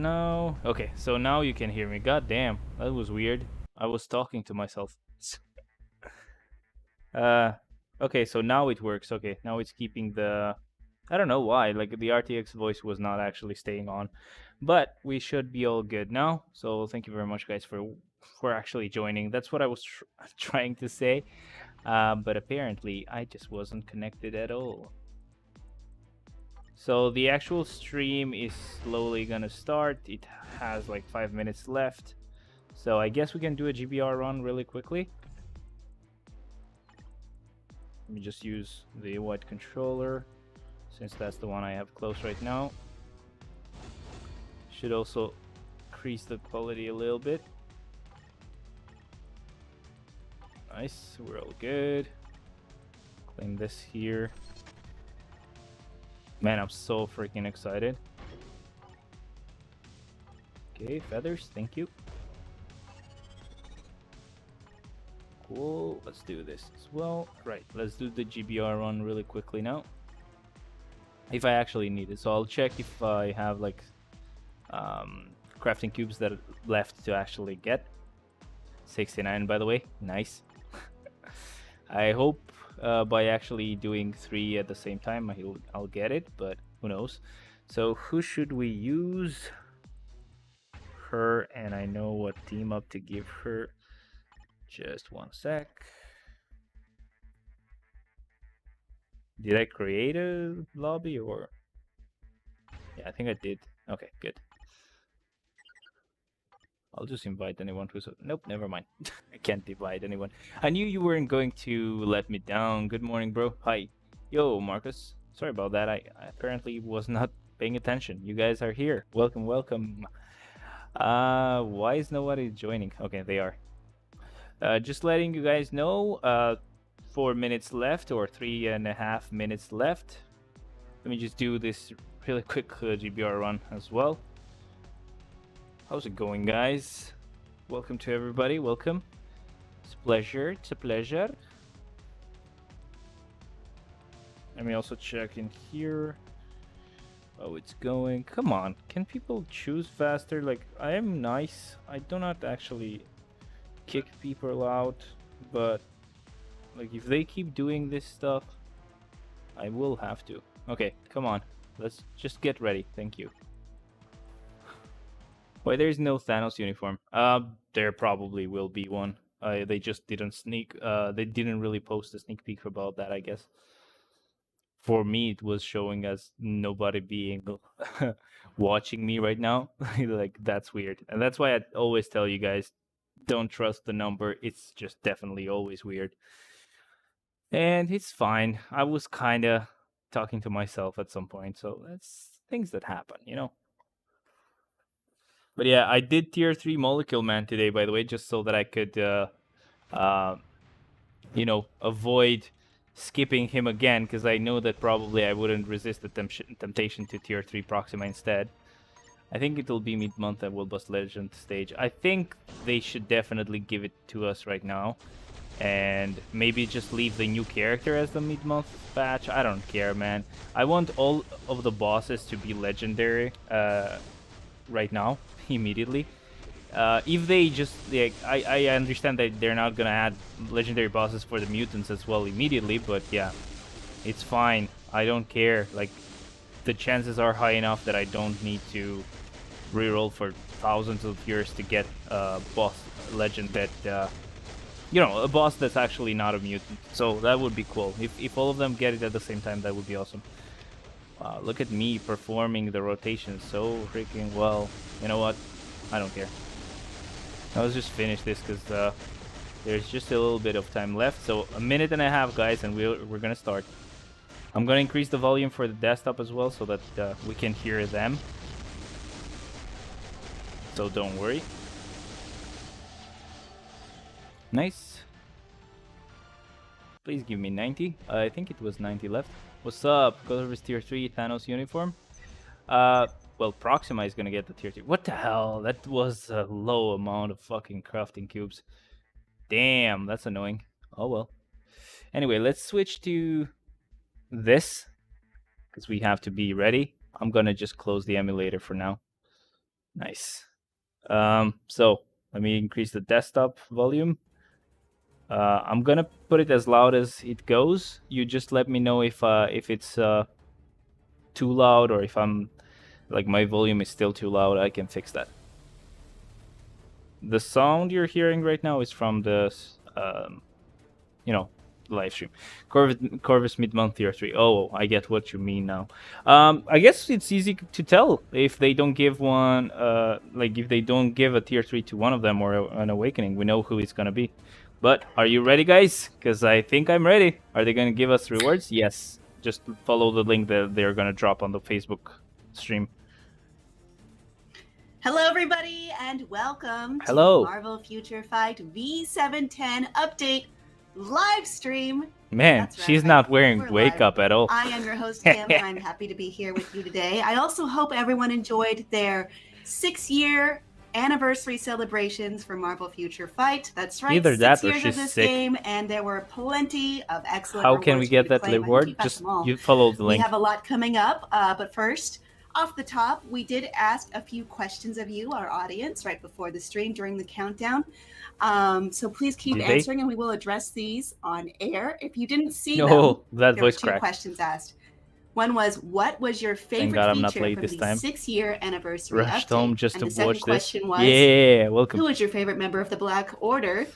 now. Okay, so now you can hear me. God damn, that was weird. I was talking to myself. Okay, so now it works. Okay, now it's keeping the... I don't know why, like the RTX voice was not actually staying on, but we should be all good now. So thank you very much, guys, for actually joining. That's what I was trying to say, but apparently I just wasn't connected at all. So the actual stream is slowly gonna start. It has like 5 minutes left, so I guess we can do a GBR run really quickly. Let me just use the white controller, since that's the one I have close right now. Should also increase the quality a little bit. Nice, we're all good. Clean this here. Man, I'm so freaking excited. Okay, feathers, thank you. Cool, let's do this as well. Right, let's do the GBR run really quickly now. If I actually need it, so I'll check if I have like crafting cubes that are left to actually get. 69, by the way, nice. I hope by actually doing 3 at the same time I'll get it, but who knows. So who should we use? Her, and I know what team up to give her. Just one sec. Did I create a lobby or? Yeah, I think I did. Okay, good. I'll just invite anyone who's... Nope, never mind. I can't invite anyone. I knew you weren't going to let me down. Good morning, bro. Hi. Yo, Marcus. Sorry about that. I apparently was not paying attention. You guys are here. Welcome, welcome. Why is nobody joining? Okay, they are. Just letting you guys know, 4 minutes left, or 3.5 minutes left. Let me just do this really quick GBR run as well. How's it going, guys? Welcome to everybody. Welcome. It's a pleasure. It's a pleasure. Let me also check in here. Oh, it's going. Come on. Can people choose faster? Like, I am nice. I do not actually kick people out, but like if they keep doing this stuff, I will have to. Okay, come on. Let's just get ready. Thank you. Why there's no Thanos uniform? There probably will be one. They just didn't sneak. They didn't really post a sneak peek about that, I guess. For me, it was showing as nobody being watching me right now. Like, that's weird. And that's why I always tell you guys, don't trust the number. It's just definitely always weird. And it's fine. I was kind of talking to myself at some point, so that's things that happen, you know? But yeah, I did tier 3 Molecule Man today, by the way, just so that I could, you know, avoid skipping him again, because I know that probably I wouldn't resist the temptation to tier 3 Proxima instead. I think it'll be mid-month that will bust Legend stage. I think they should definitely give it to us right now, and maybe just leave the new character as the mid-month patch. I don't care, man. I want all of the bosses to be legendary right now, immediately. If they just, like, I understand that they're not gonna add legendary bosses for the mutants as well immediately, but yeah, it's fine. I don't care. Like, the chances are high enough that I don't need to reroll for thousands of years to get a boss legend that, you know, a boss that's actually not a mutant. So that would be cool. If all of them get it at the same time, that would be awesome. Wow, look at me performing the rotation so freaking well. You know what? I don't care. Let's just finish this because there's just a little bit of time left. So 1.5 minutes, guys, and we're gonna start. I'm gonna increase the volume for the desktop as well so that we can hear them. So don't worry. Nice. Please give me 90. I think it was 90 left. What's up? Corvus tier 3 Thanos uniform. Well, Proxima is gonna get the tier 3. What the hell? That was a low amount of fucking crafting cubes. Damn, that's annoying. Oh well. Anyway, let's switch to this, because we have to be ready. I'm gonna just close the emulator for now. Nice. So let me increase the desktop volume. I'm gonna put it as loud as it goes. You just let me know if it's too loud or if I'm like my volume is still too loud. I can fix that. The sound you're hearing right now is from the live stream. Corvus mid-month tier 3. Oh, I get what you mean now. I guess it's easy to tell if they don't give one, if they don't give a tier 3 to one of them or an awakening. We know who it's gonna be. But are you ready, guys? Because I think I'm ready. Are they gonna give us rewards? Yes. Just follow the link that they're gonna drop on the Facebook stream. Hello, everybody, and welcome Hello. to Marvel Future Fight V710 update live stream. Man, she's not wearing wake up at all. I am your host, Kim, and I'm happy to be here with you today. I also hope everyone enjoyed their 6-year anniversary celebrations for Marvel Future Fight. That's right, Either that 6 or years she's of this sick. game, and there were plenty of excellent How rewards can we get that claim. reward? Just you follow the link. We have a lot coming up, but first, off the top, we did ask a few questions of you, our audience, right before the stream during the countdown. So please keep answering, and we will address these on air. If you didn't see them, that there voice were two questions asked. One was, what was your favorite feature from the 6-year anniversary Rushed update? home just and to the second watch question this. was, Yeah, welcome. who was your favorite member of the Black Order?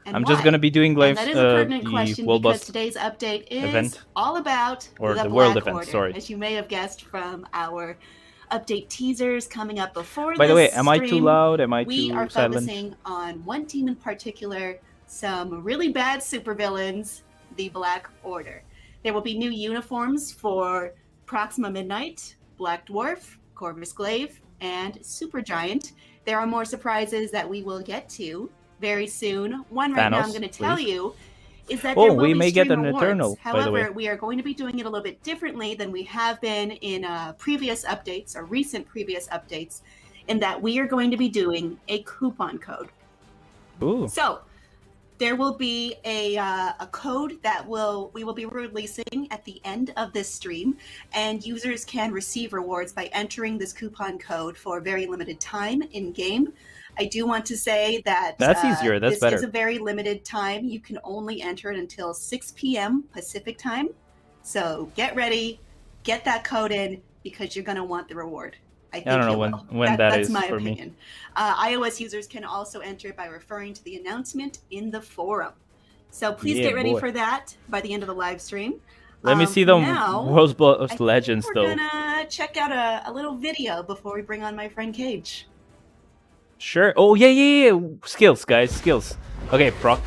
And I'm why? just gonna be doing live that is a pertinent question because Bust today's update is event. all about Or the Black World event, Order, sorry. as you may have guessed from our update teasers coming up before this. By the way, am I too stream. loud? Am I We too are silent? focusing on one team in particular, some really bad supervillains, the Black Order. There will be new uniforms for Proxima Midnight, Black Dwarf, Corvus Glaive, and Supergiant. There are more surprises that we will get to very soon. One right now I'm going to tell you is that there will we be may get stream an rewards. Eternal, by the way. However, we are going to be doing it a little bit differently than we have been in previous updates or recent previous updates, in that we are going to be doing a coupon code. Ooh. So there will be a code that we will be releasing at the end of this stream, and users can receive rewards by entering this coupon code for a very limited time in game. I do want to say that that's easier. That's this better. is a very limited time. You can only enter it until 6 p.m. Pacific time. So get ready, get that code in, because you're going to want the reward. I don't know when that's my for opinion. Me. iOS users can also enter by referring to the announcement in the forum. So please get ready for that by the end of the live stream. Let me see the World's Best Legends, though. We're gonna check out a little video before we bring on my friend Cage. Sure. Oh, yeah. Skills, guys. Skills. Okay, Proc.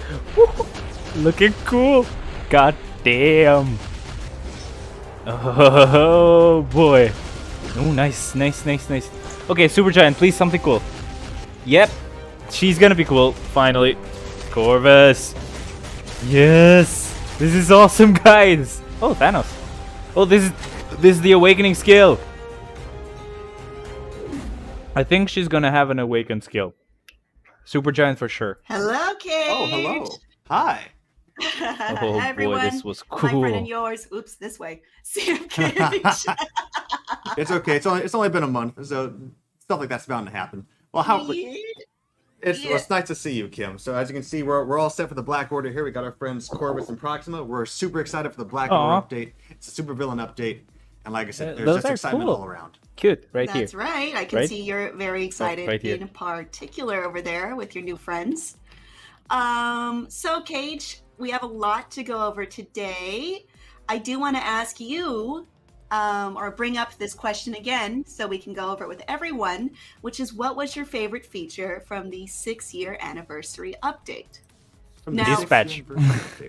Looking cool. God damn. Oh, boy. Oh, nice. Okay, Supergiant, please, something cool. Yep. She's gonna be cool, finally. Corvus. Yes. This is awesome, guys. Oh, Thanos. Oh, this is the awakening skill. I think she's gonna have an awakened skill. Supergiant for sure. Hello, Cage. Oh, hello. Hi. Oh, Hi, everyone. boy, this was cool. My friend and yours. Oops, this way. Sam Cage. It's okay. It's only been a month, so stuff like that's bound to happen. Well, it's nice to see you, Kim. So as you can see, we're all set for the Black Order here. We got our friends Corvus and Proxima. We're super excited for the Black Order update. It's a super villain update, and like I said, there's just excitement all around. Cute, here. That's right. I can see you're very excited in particular over there with your new friends. So Cage, we have a lot to go over today. I do want to ask you, or bring up this question again so we can go over it with everyone, which is, what was your favorite feature from the 6-year anniversary update? From the Dispatch.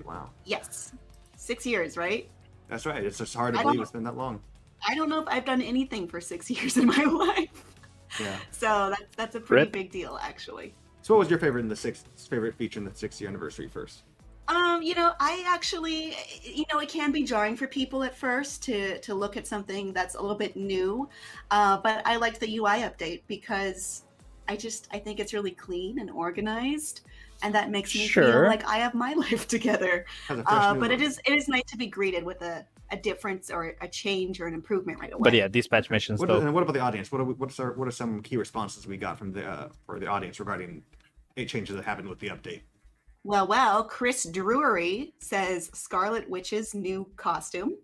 Wow. Yes. 6 years, right? That's right. It's just hard to believe it's been that long. I don't know if I've done anything for 6 years in my life. Yeah. So that's a pretty big deal, actually. So what was your favorite feature in the 6-year anniversary first? I actually, it can be jarring for people at first to look at something that's a little bit new. But I liked the UI update because I think it's really clean and organized, and that makes me feel like I have my life together. But it is nice to be greeted with a a difference or a change or an improvement right away. But yeah, dispatch missions though. And what about the audience? What are some key responses we got from for the audience regarding changes that happened with the update? Well, Chris Drury says Scarlet Witch's new costume.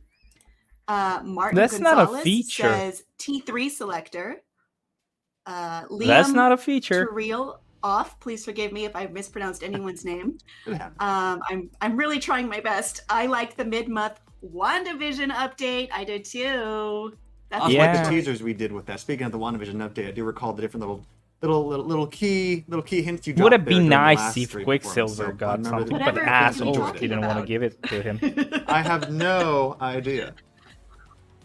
Martin That's Gonzalez not a feature. Says T3 selector. Liam That's not a feature. Turreal off. Please forgive me if I mispronounced anyone's name. I'm really trying my best. I like the mid-month WandaVision update. I did too. That's like the teasers we did with that. Speaking of the WandaVision update, I do recall the different little key hints you dropped. Would it be there nice the if last Quicksilver got something, but assholes didn't want to give it to him. I have no idea.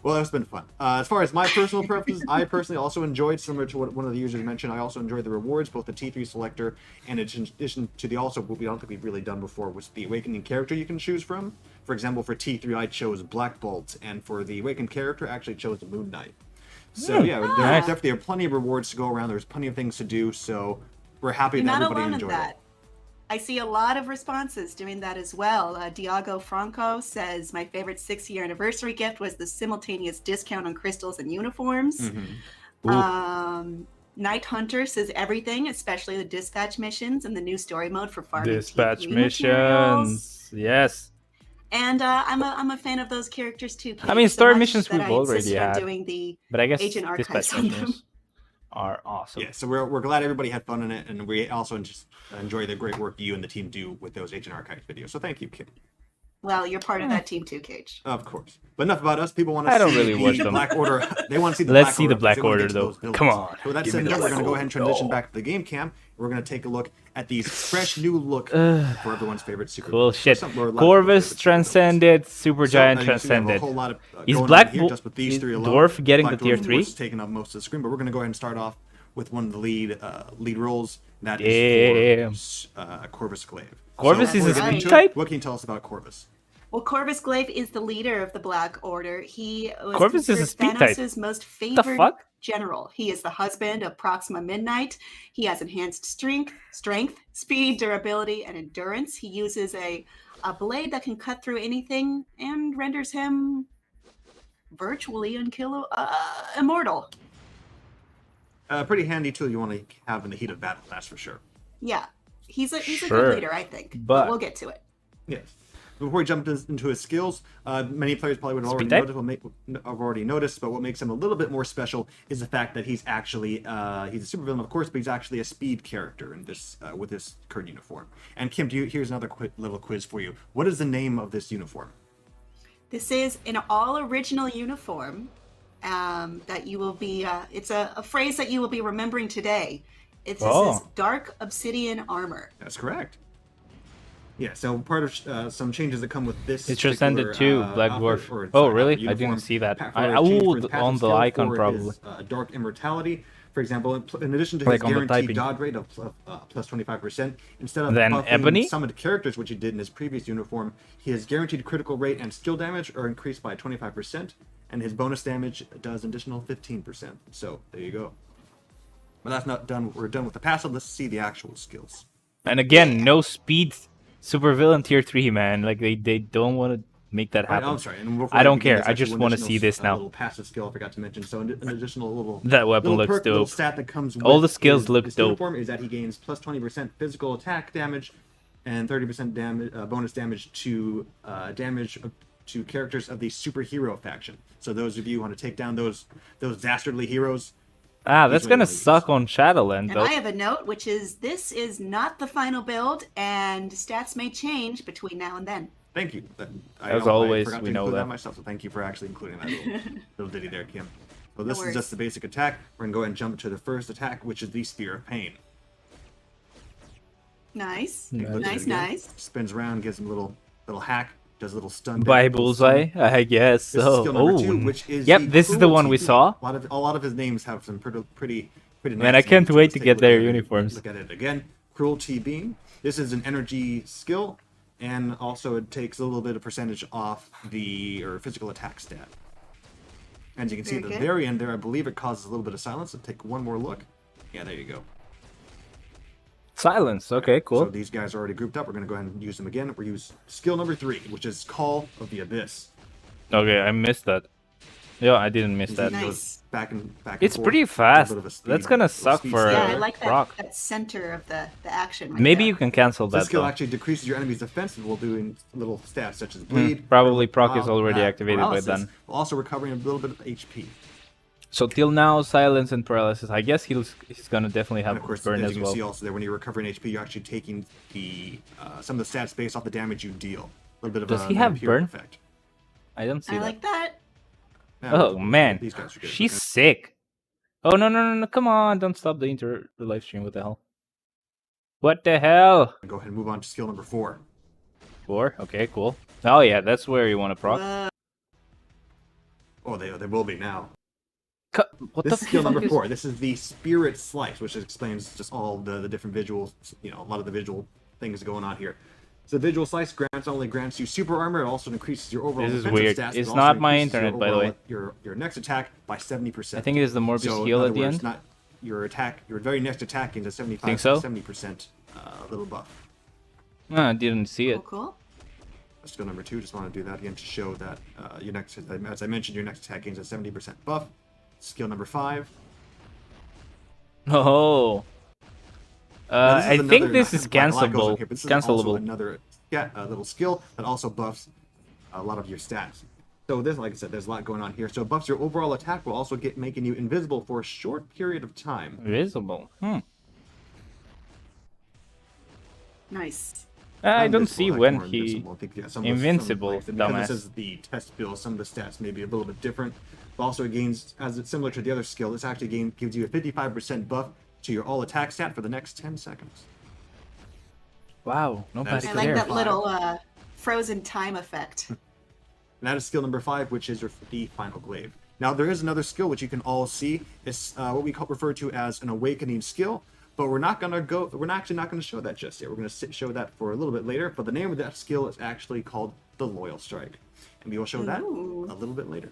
Well, it's been fun. As far as my personal preferences, I personally also enjoyed, similar to what one of the users mentioned, I also enjoyed the rewards, both the T3 selector, and in addition to the what we don't think we've really done before, was the awakening character you can choose from. For example, for T3, I chose Black Bolt, and for the awakened character, I actually chose the Moon Knight. So there definitely are plenty of rewards to go around. There's plenty of things to do, so we're happy that everybody enjoyed it. I see a lot of responses doing that as well. Diago Franco says, my favorite 6-year anniversary gift was the simultaneous discount on crystals and uniforms. Night Hunter says everything, especially the dispatch missions and the new story mode for farming dispatch missions. Materials. Yes. And I'm a fan of those characters too. I mean, story missions we've already had, doing the but I guess agent dispatch missions are awesome. Yeah, so we're glad everybody had fun in it, and we also just enjoy the great work you and the team do with those Agent Archives videos. So thank you, Kim. Well, you're part of that team too, Cage. Of course. But enough about us. People want to see don't really watch the them. Black Order. They want to see the Let's Black see Order. the Black Order, though. Come on. So with that said, we're going to go ahead and transition back to the game cam. We're going to take a look at these fresh new look for everyone's favorite super. Cool shit. Corvus transcended, Supergiant transcended. Is Black Dwarf getting the tier 3? Taking up most of the screen, but we're going to go ahead and start off with one of the lead roles. That is for Corvus Glaive. Corvus is a speed type? What can you tell us about Corvus? Well, Corvus Glaive is the leader of the Black Order. He was Corvus is a speed Thanos' type. most favored general. He is the husband of Proxima Midnight. He has enhanced strength, speed, durability, and endurance. He uses a blade that can cut through anything and renders him virtually immortal. Pretty handy tool you want to have in the heat of battle, that's for sure. Yeah, he's a good leader, I think. But we'll get to it. Yes. Before we jump into his skills, many players probably would have already noticed, but what makes him a little bit more special is the fact that he's actually he's a supervillain, of course, but he's actually a speed character in this with this current uniform. And Kim, here's another little quiz for you. What is the name of this uniform? This is an all-original uniform that you will be. It's a phrase that you will be remembering today. This is dark obsidian armor. That's correct. Yeah, so part of some changes that come with this. It just ended too, Black Dwarf. Oh, really? I didn't see that. On the icon probably. Dark immortality, for example, in addition to his guaranteed dodge rate of plus 25%, instead of buffing summoned characters, which he did in his previous uniform, his guaranteed critical rate and skill damage are increased by 25%, and his bonus damage does an additional 15%. So there you go. But that's not done. We're done with the passive. Let's see the actual skills. And again, no speed. Supervillain tier 3, man. Like they don't want to make that happen. I'm sorry. I don't care. I just want to see this now. Little passive skill I forgot to mention. So an additional little that weapon looks dope. Little stat that comes with all the skills look dope. Uniform is that he gains plus 20% physical attack damage and 30% damage bonus damage to characters of the superhero faction. So those of you who want to take down those dastardly heroes. That's gonna suck on Shadowland, though. And I have a note, which is this is not the final build, and stats may change between now and then. Thank you. As always, we know that myself. So thank you for actually including that little ditty there, Kim. So this is just the basic attack. We're gonna go ahead and jump to the first attack, which is the Sphere of Pain. Nice. Spins around, gives him a little hack. Does a little stun by bullseye, I guess. So, which is this is the one we saw. A lot of his names have some pretty nice. Man, I can't wait to get their uniforms. Look at it again. Cruelty Beam. This is an energy skill, and also it takes a little bit of percentage off the physical attack stat. As you can see at the very end there, I believe it causes a little bit of silence. So take one more look. Yeah, there you go. Silence. Okay, cool. So these guys are already grouped up. We're going to go ahead and use them again. We use skill number 3, which is Call of the Abyss. Okay, I missed that. Yeah, I didn't miss that. Nice. Back and It's forth, pretty a fast. bit of a speed- That's gonna suck speed for Yeah, skill. I like Brock. that center of the action. Right Maybe there. you can cancel This that skill though. actually decreases your enemy's defense while doing little stats such as bleed. Probably critical, proc is wow, already that, activated by paralysis, then. while also recovering a little bit of HP. So till now, silence and paralysis. I guess he's gonna definitely have And of course, burn as as you can well. see also there, when you're recovering HP, you're actually taking the some of the stats based off the damage you deal. A little bit of Does a he have vampire burn? effect. I don't see I that. like that. Yeah, Oh man, these guys are good. she's sick. Oh no! Come on! Don't stop the live stream. What the hell? What the hell? Go ahead and move on to skill number 4. 4? Okay, cool. Oh yeah, that's where you want to proc. Whoa. Oh, they will be now. What This the is skill fuck number is- 4. This is the Spirit Slice, which explains just all the different visuals, a lot of the visual things going on here. So the Visual Slice only grants you super armor. It also increases your overall This is defensive weird. stats. It's It also not my increases your internet, by the way. Your next attack by 70%. I think it is the Morbius So, heal in at other the words, end. not your very next attack gains a 75 Think so? 70% little buff. No, I didn't see it. Cool. Skill number 2, just want to do that again to show that your next, as I mentioned, your next attack gains a 70% buff. Skill number 5. Oh. Now, this is I think another- this is like, a lot goes on cancelable. here, but this is also Cancelable. another little skill that also buffs a lot of your stats. So this, like I said, there's a lot going on here. So it buffs your overall attack while also making you invisible for a short period of time. Visible. Nice. I don't Invisible, see like, when more he invisible. I think, invincible, because dumbass. this is the test build, some of the stats may be a little bit different. But also it gains, as it's similar to the other skill, this actually gives you a 55% buff to your all attack stat for the next 10 seconds. Wow, nobody I Skill like cares. that little frozen time effect. And that is skill number 5, which is the final glaive. Now there is another skill which you can all see. It's what we refer to as an awakening skill, but we're actually not gonna show that just yet. We're gonna show that for a little bit later. But the name of that skill is actually called the Loyal Strike, and we will show that Ooh. a little bit later.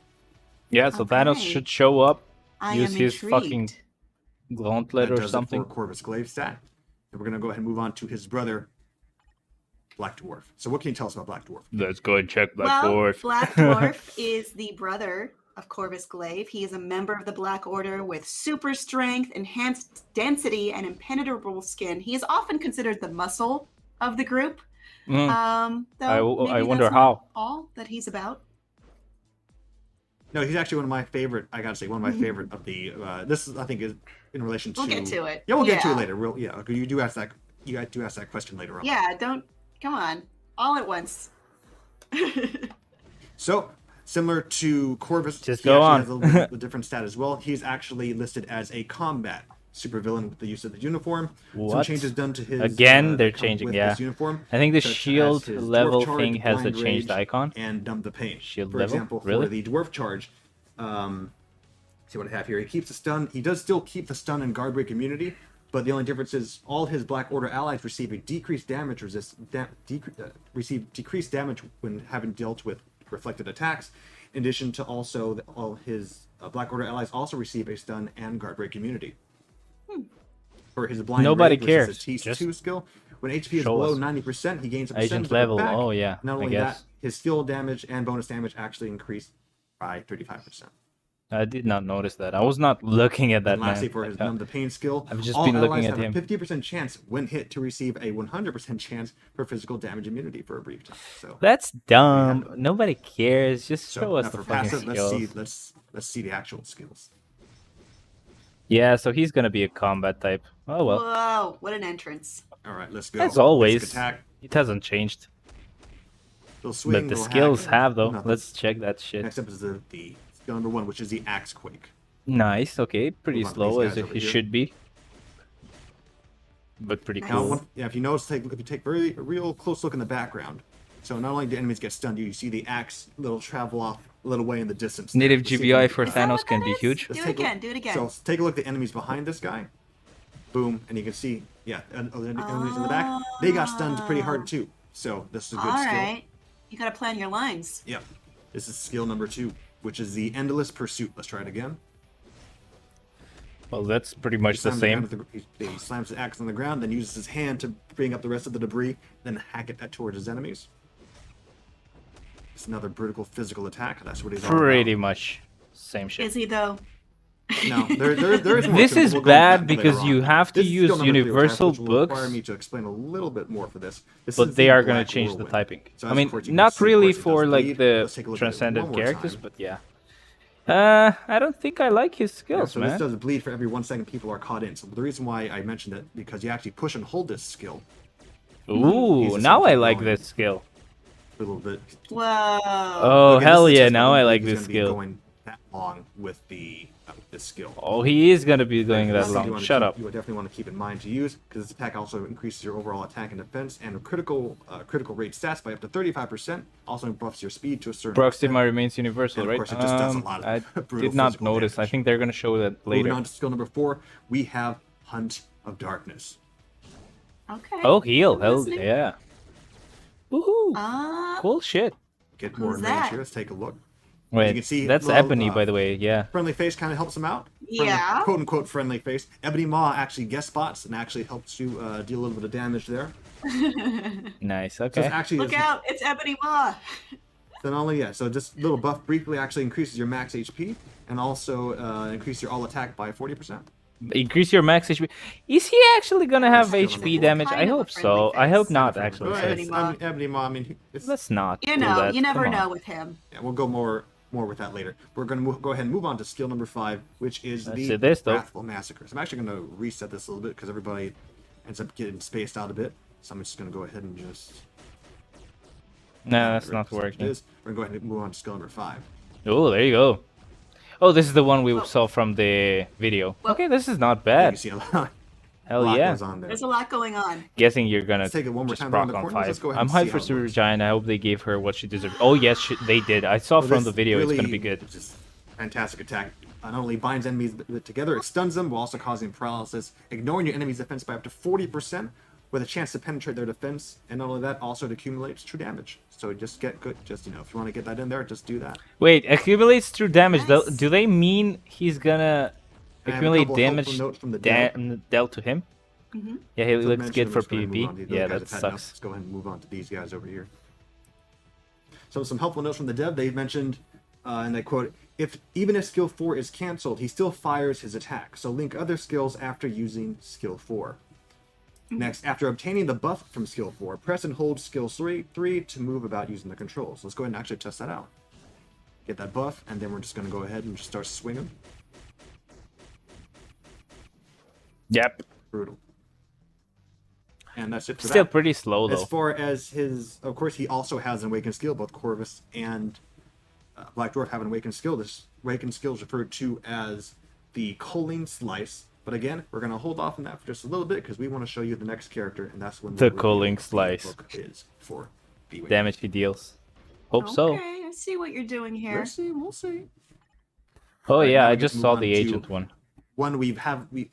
Yeah, so Thanos Okay. should show up, I use am his intrigued. fucking gauntlet That or does something. it for Corvus glaive stat. And we're gonna go ahead and move on to his brother, Black Dwarf. So what can you tell us about Black Dwarf? Let's go and check Black Well, Dwarf. Black Dwarf is the brother of Corvus Glaive. He is a member of the Black Order with super strength, enhanced density, and impenetrable skin. He is often considered the muscle of the group. Though I maybe wonder that's how. not all that he's about. No, he's actually one of my favorite. I gotta say, one of my favorite of the. This is, I think, is in relation to. We'll get to it. Yeah, we'll get to it Yeah. later. Okay, you do ask that. You do ask that question later on. Yeah, don't come on, all at once. So, similar to Corvus, Just he go actually on. has a little bit of a different stat as well. He's actually listed as a combat supervillain with the use of the uniform. Some What? changes done to his. Again, they're come changing, with yeah. His uniform. I think the such as shield his level dwarf charge, thing has a blind changed rage, icon. and dumb the pain. Shield For level? example, Really? for the dwarf charge, see what I have here. He keeps the stun. He does still keep the stun and guard break immunity, but the only difference is all his Black Order allies receive a decreased damage receive decreased damage when having dealt with reflected attacks. In addition to also all his Black Order allies also receive a stun and guard break immunity. For his blind Nobody rage, cares. which is a T2 Just skill, when HP is show below us. 90%, he gains a Agent percentage level. of it back. Oh yeah, Not I only guess. that, his skill damage and bonus damage actually increase by 35%. I did not notice that. I was not looking at that, And lastly, man. for his Like, numb the pain skill, I've just all been looking allies at have him. a 50% chance when hit to receive a 100% chance for physical damage immunity for a brief time. So That's dumb. Nobody cares. Just show us now the for fucking passive, skills. let's see the actual skills. Yeah, so he's gonna be a combat type. Oh well. Whoa, what an entrance. All right, let's go. As always, Basic attack, it hasn't changed. little swing, But the little skills hack, have though. nothing. Let's check that shit. Next up is the skill number 1, which is the Axe Quake. Nice. Okay, pretty Move on to slow these as guys over it here. should be. But pretty Nice. Now, cool. if you notice, if you take a real close look in the background, so not only do enemies get stunned, you see the axe little travel off a little way in the distance. Native Let's see if GBI we- for Is that Thanos what can that be is? huge. Let's Do it take a again, look- do it again. So take a look at the enemies behind this guy. Boom, and you can see, yeah, and the enemies in the back, they got stunned pretty hard too. So this is a good All skill. right, you gotta plan your lines. Yep. This is skill number 2, which is the Endless Pursuit. Let's try it again. Well, that's pretty much the Slams same. ground with he slams the axe on the ground, then uses his hand to bring up the rest of the debris, then hack it towards his enemies. It's another brutal physical attack. That's what he's all Pretty about. much same shit. Is he though? No, there is more. This to it, is but we'll go into bad that because later you on. have to This is use skill number 3, universal which will require books, me to explain a little bit more for this. This but is they the are going to Black change the Whirlwind. typing. So I as mean, of course you can not see, of really course, it for does like bleed. the Let's take a look at it one transcendent more characters, time. but yeah. I don't think I like his Yeah, skills, so man. this does bleed for every 1 second people are caught in. So the reason why I mentioned it, because you actually push and hold this skill Ooh, now I like this skill. a little bit. Whoa. Oh, Again, hell this is a yeah, test, now don't I believe like he's this gonna be skill. Going that long with this skill. Oh, he is going to be going That's that something you long. wanna Shut keep- up. You would definitely want to keep in mind to use, because this attack also increases your overall attack and defense and critical rate stats by up to 35%. Also buffs your speed to a certain Proxima extent. remains universal, And of right? course, it just does a lot of I brutal did not physical notice. I damage. think they're going to show that Moving later. on to skill number 4, we have Hunt of Darkness. Okay. Oh, heal. I'm Hell listening. yeah. Woohoo. Cool shit. Get more Who's in range that? here. Let's take a look. Wait, can see that's little, Ebony, by the way. Yeah. Friendly Face kind of helps him out. Friendly, Yeah. quote unquote friendly face. Ebony Maw actually guest spots and actually helps you deal a little bit of damage there. Nice. So it's Okay. actually Look out! It's Ebony Maw. Then only so just little buff briefly actually increases your max HP and also increase your all attack by 40%. Increase your max HP. Is he actually gonna have Still HP not damage? kind I of a hope friendly so. I hope face. not, Well, actually. Ebony Maw. Ebony Maw. I mean, it's, Let's not. You do know, that. you never Come on. know with him. yeah, we'll go more with that later. We're gonna go ahead and move on to skill number 5, which is Let's the see this, though. Wrathful Massacres. I'm actually gonna reset this a little bit because everybody ends up getting spaced out a bit. So I'm just gonna go ahead and just. No, that's Right, not so it working. is. We're gonna go ahead and move on to skill number 5. Oh, there you go. Oh, this is the one we saw from the video. Well- Okay, this is not You bad. can see a lot. Hell lot yeah. goes on there. There's a lot going on. Guessing you're gonna Let's take it one more just time rock around the on corners. Let's 5. go ahead I'm and see hyped how for it Super looks. Giant. I hope they gave her what she deserved. Oh yes, they did. I saw So from this the video. It's gonna be really good. Just fantastic attack. Not only binds enemies together, it stuns them, while also causing paralysis, ignoring your enemy's defense by up to 40%, with a chance to penetrate their defense. And not only that, also it accumulates true damage. So just get good. Just if you want to get that in there, just do that. Wait, accumulates through damage. Nice. Do they mean he's gonna I have a accumulate couple damage helpful notes from the dev. dealt to him? Mhm. Yeah, he So looks mention good them, for let's go ahead and move on to PvP. those Yeah, guys that have had enough. sucks. Let's go ahead and move on to these guys over here. So some helpful notes from the dev. They mentioned, and I quote, even if skill 4 is cancelled, he still fires his attack. So link other skills after using skill 4. Next, after obtaining the buff from skill 4, press and hold skill 3 to move about using the controls. Let's go ahead and actually test that out. Get that buff, and then we're just going to go ahead and just start swinging. Yep. Brutal. And that's it for Still that. pretty slow As though. far as his, of course, he also has an awakened skill. Both Corvus and Black Dwarf have an awakened skill. This awakened skill is referred to as the Culling Slice. But again, we're going to hold off on that for just a little bit because we want to show you the next character, and that's when The we'll reveal Culling what the Slice. book is for the awakened. Damage he deals. Hope so. Okay, I see what you're doing here. We'll see. We'll see. Oh Alright, yeah, now I we get just to move saw on the to agent one. One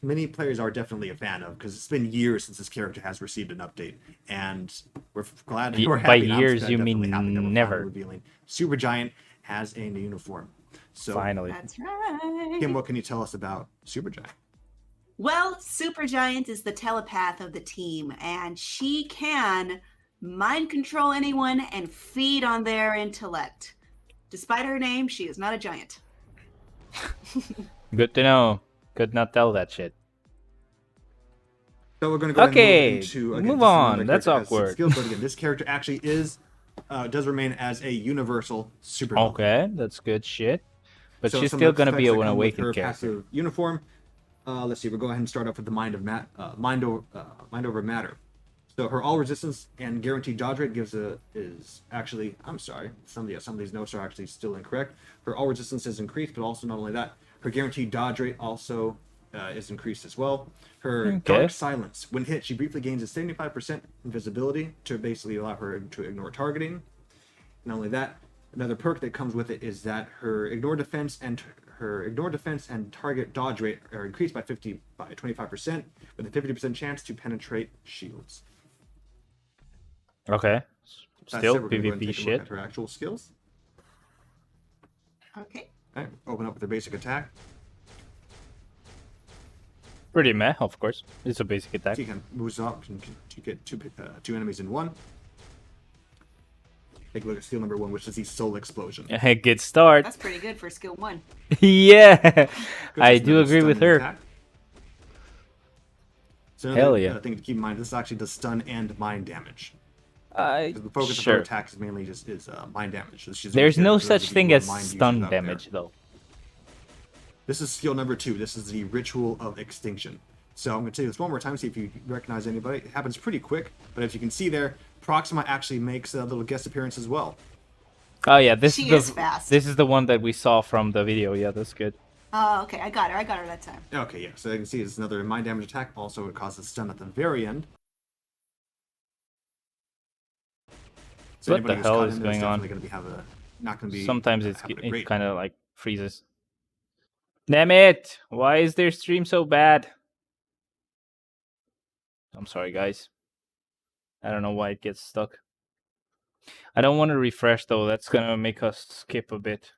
many players are definitely a fan of because it's been years since this character has received an update, and we're glad. We're By happy. I'm years, definitely you mean happy that we're finally never. revealing Super Giant has a new uniform. So, Finally. That's right. Kim, what can you tell us about Super Giant? Well, Supergiant is the telepath of the team, and she can mind control anyone and feed on their intellect. Despite her name, she is not a giant. Good to know. Could not tell that shit. So we're going to go Okay, ahead and move into again, move this is on. another That's character that has awkward. six skills, but again, this character actually does remain as a universal super. Okay, that's good shit. But So she's some still of the gonna be effects an that come with her awakened character. passive uniform. Let's see. We'll go ahead and start off with the mind over matter. So her all resistance and guaranteed dodge rate is actually. I'm sorry. Some of these notes are actually still incorrect. Her all resistance is increased, but also not only that, her guaranteed dodge rate also is increased as well. Her Okay. dark silence. When hit, she briefly gains a 75% invisibility to basically allow her to ignore targeting. Not only that, another perk that comes with it is that her ignore defense and target dodge rate are increased by 25%, with a 50% chance to penetrate shields. Okay. That's Still it. We're gonna go ahead and PvP take a look shit. at her actual skills. Okay. All right, open up with her basic attack. Pretty meh, of course. It's a basic attack. She can moves up and to get two enemies in one. take a look at skill number 1, which is the Soul Explosion. Good start. That's pretty good for skill 1. Yeah, I do agree with her. Attack. So Hell another yeah. thing to keep in mind, this actually does stun and mind damage. Because the focus of Sure. her attack is mainly just mind damage. So she's There's no ability such to thing be as mind users stun out there. damage, though. This is skill number 2. This is the Ritual of Extinction. So I'm going to tell you this one more time, see if you recognize anybody. It happens pretty quick, but as you can see there, Proxima actually makes a little guest appearance as well. Oh yeah, this She is is fast. This is the one that we saw from the video. Yeah, that's good. Oh, okay. I got her that time. Okay, yeah. So you can see it's another mind damage attack. Also, it causes stun at the very end. So What the anybody who's hell caught is in there going on? Definitely going to be not going to be. Sometimes it great. kind of like freezes. Damn it! Why is their stream so bad? I'm sorry, guys. I don't know why it gets stuck. I don't want to refresh though. That's gonna make us skip a bit.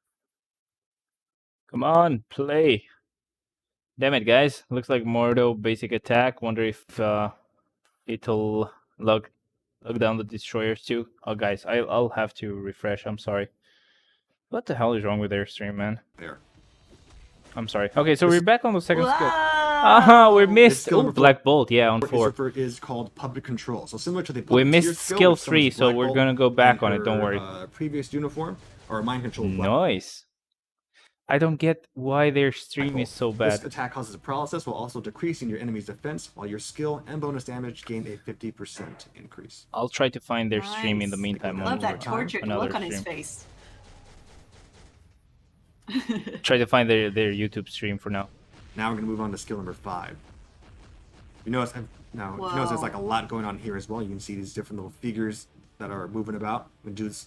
Come on, play. Damn it, guys. Looks like Mordo basic attack. Wonder if it'll lock down the destroyers too. Oh, guys, I'll have to refresh. I'm sorry. What the hell is wrong with their stream, man? There. I'm sorry. Okay, so we're back on the second skill. Whoa! We missed. skill Oh, number Black Bolt. Yeah, on 4. Lucifer is called Public Control. So similar to the We Public Tier missed skill, skill which summons 3, so Black we're Bolt gonna go back in on it. Don't her, worry. Previous uniform or Mind Control. Nice. I don't get why their stream is so This bad. attack causes paralysis while also decreasing your enemy's defense, while your skill and bonus damage gain a 50% increase. I'll try to find their stream in the Nice. meantime. I Love On that tortured another look on his stream. face. Try to find their YouTube stream for now. Now we're going to move on to skill number 5. You notice now you notice there's like a lot going on here as well. You can see these different little figures that are moving about. We do this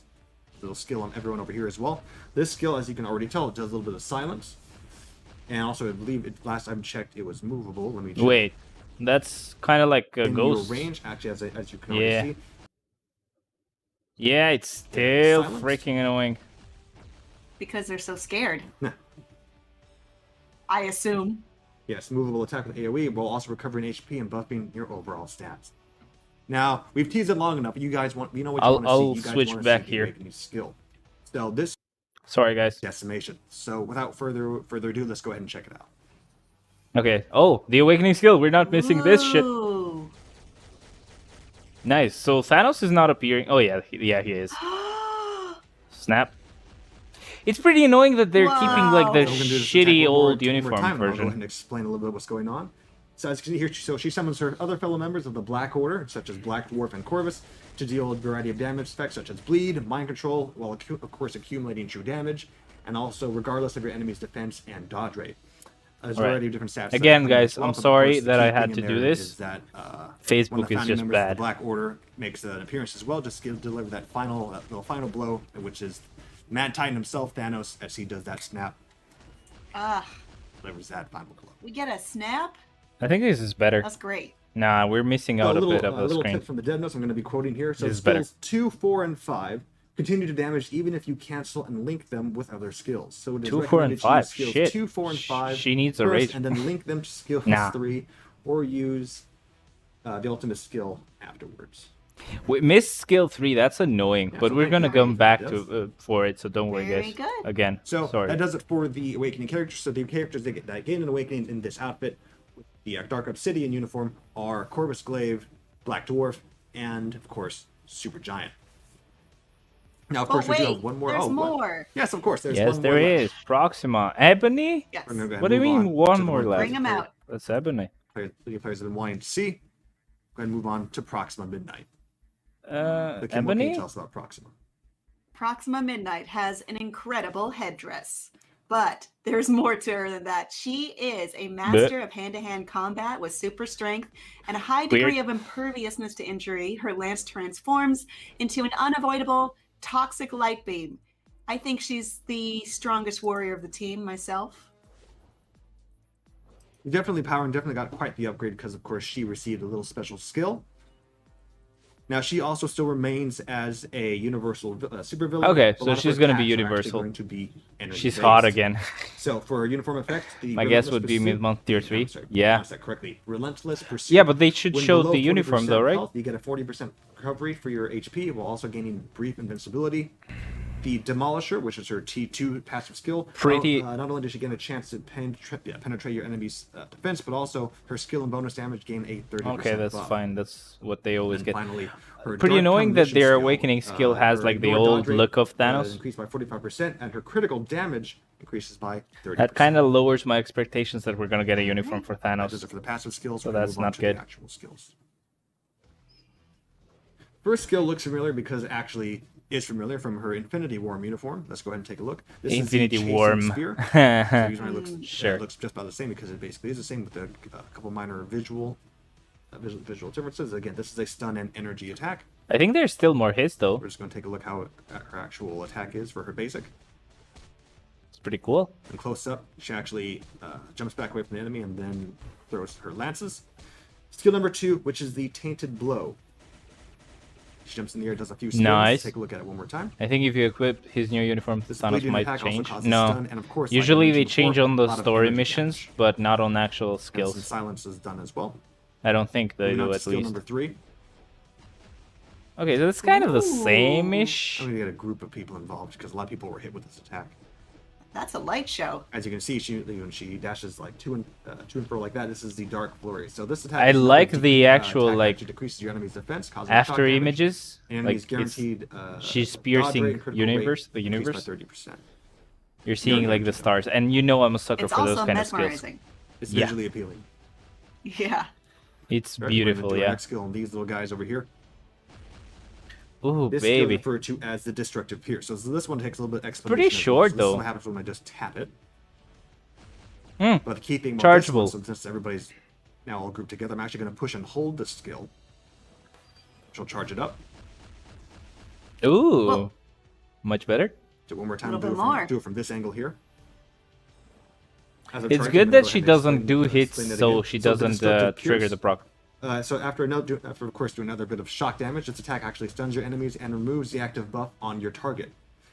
little skill on everyone over here as well. This skill, as you can already tell, it does a little bit of silence. And also, I believe last time checked, it was movable. Let me check. Wait, that's kind of like a In ghost. your range, actually, as you can already see. Yeah, it's still Silence? freaking annoying. Because they're so scared. Nah. I assume. Yes, movable attack with AoE while also recovering HP and buffing your overall stats. Now, we've teased it long enough. You guys want, you know what you want to see. I'll You guys switch wanna back see the here. Awakening skill. So this Sorry, guys. decimation. So without further ado, let's go ahead and check it out. Okay. Oh, the awakening skill. We're not missing this shit. Ooh. Nice. So Thanos is not appearing. Oh yeah, he is. Snap. It's pretty annoying that they're keeping like the So we're gonna do this shitty attack one more old uniform time, and I'll go ahead version. and explain a little bit what's going on. So as you can see here, so she summons her other fellow members of the Black Order, such as Black Dwarf and Corvus, to deal a variety of damage effects such as bleed, mind control, while of course accumulating true damage, and also regardless of your enemy's defense and dodge rate. There's a Alright. variety of different stats. Again, that come in guys, as well, I'm but of sorry course, the that I key had thing to in do there this. is that, Facebook one of the is founding just members of bad. The Black Order makes an appearance as well, just to deliver that little final blow, which is Mad Titan himself, Thanos, as he does that snap, Ah, delivers that final blow. we get a snap? I think this is better. That's great. Nah, we're missing So out a a little, bit of the little screen. tip from the dev notes I'm going to be quoting here. So This is better. skills 2, 4, and 5 continue to damage even if you cancel and link them with other skills. So it is 2, 4, and recommended to 5. use skills Shit. 2, 4, and 5 She needs a first, rage. and then link them to skills Nah. 3, or use the ultimate skill afterwards. We missed skill 3. That's annoying, Yeah, but so we're thank gonna you. come back Yes. to for it. So don't worry, Very guys. good. Again, So sorry. that does it for the awakening characters. So the characters that gain an awakening in this outfit, with the Dark Obsidian uniform, are Corvus Glaive, Black Dwarf, and of course Super Giant. Now, of course, But we do wait, have one more. there's oh, what? more. Yes, of course. There's Yes, one there more left. is. Proxima. Ebony? Yes. We're gonna go ahead What do you and move mean on one to the more left? Bring 'em out. That's Ebony. The players have been wanting to see. Go ahead and move on to Proxima Midnight. So, Kim, what can Ebony? you tell us about Proxima? Proxima Midnight has an incredible headdress. But there's more to her than that. She is a master of hand-to-hand combat with super strength and a high degree of imperviousness to injury. Her lance transforms into an unavoidable toxic light beam. I think she's the strongest warrior of the team myself. Definitely power and definitely got quite the upgrade because, of course, she received a little special skill. Now she also still remains as a universal supervillain. Okay, but a so lot of she's her going to be attacks are actually universal. going to be She's hot energy-based. again. So for her uniform effect, the My guess Relentless would be Pursuit- mid-month tier 3. I'm sorry, I Yeah. pronounced that correctly. Relentless Pursuit. Yeah, but they should When show below the uniform 40% though, right? health, you get a 40% recovery for your HP while also gaining brief invincibility. The Demolisher, which is her T2 passive skill, Pretty- not only does she get a chance to penetrate your enemy's defense, but also her skill and bonus damage gain a 30% Okay, that's buff. fine. That's what they always And get. finally, her Pretty Dark annoying that Premonition their skill, awakening skill has her like the ignore old dodge rate, look of Thanos. increased by 45%, and her critical damage increases by 30%. That kind of lowers my expectations that we're gonna get a uniform for That Thanos. does it for the passive skills. So We're gonna that's move on not to good. The actual skills. First skill looks familiar because it actually is familiar from her Infinity Worm uniform. Let's go ahead and take a look. This Infinity is the Worm. Chasing Spear. So the reason why it looks, Sure. it looks just about the same because it basically is the same with a couple minor visual differences. Again, this is a stun and energy attack. I think there's still more hits though. We're just going to take a look how her actual attack is for her basic. It's pretty cool. And close up, she actually jumps back away from the enemy and then throws her lances. Skill number 2, which is the Tainted Blow. She jumps in the air, does a few spins. Nice. Take a look at it one more time. I think if you equip his new uniform, This Thanos bleeding might attack also change. causes No. stun, and of course, like I Usually they mentioned change before, on a the lot of story energy missions, damage. but not on actual And some skills. silence is done as well. I don't think they Moving on do to at skill least. number 3. Okay, so it's kind of the Ooh. same-ish. I'm going to get a group of people involved because a lot of people were hit with this attack. That's a light show. As you can see, when she dashes like to and fro like that, this is the Dark Flurry. So this attack I is another like the actual, attack that like, actually decreases your enemy's defense, causing shock After damage. images, Enemies like it's, guaranteed. she's dodge piercing rate and critical universe, rate the increased universe. by 30%. You're seeing like the stars, and you know I'm a sucker It's for those also kind of skills. mesmerizing. It's Yeah. visually appealing. Yeah. It's Alright, we're gonna beautiful, do our yeah. Next skill on these little guys over here. Ooh, This skill is baby. referred to as the Destructive Pier. So this one takes a little bit of explanation. Pretty as well. short, So this is though. what happens when I just tap it. Hmm. But keeping Chargeable. since everybody's now all grouped together, I'm actually going to push and hold this skill. She'll charge it up. Ooh, Whoa. much better. Do it one more time. Little Do bit it, more. do it from this angle here. As I'm It's charging, good I'm gonna that go she ahead and doesn't do explain hits, it so again. she So the doesn't Destructive trigger Pierce. the proc. So after of course doing another bit of shock damage, this attack actually stuns your enemies and removes the active buff on your target.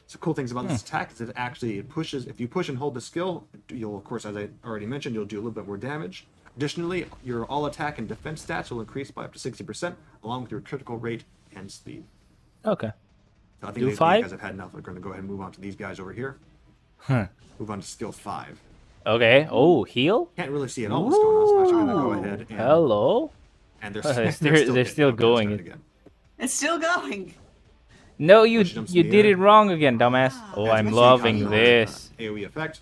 So cool things about this attack is it actually pushes. If you push and hold the skill, you'll of course, as I already mentioned, you'll do a little bit more damage. Additionally, your all attack and defense stats will increase by up to 60%, along with your critical rate and speed. Okay. So I think Do these 5? guys have had enough. We're going to go ahead and move on to these guys over here. Huh. Move on to skill 5. Okay. Oh, heal? Can't really see at all what's going on, so I'm actually going to go Ooh. ahead and Hello? and they're, They're still okay, going. let's try it again. It's still going. No, you Push jumps in you the did air. it wrong again, dumbass. Ah. Oh, As you I'm can see, loving causing this. AoE effect.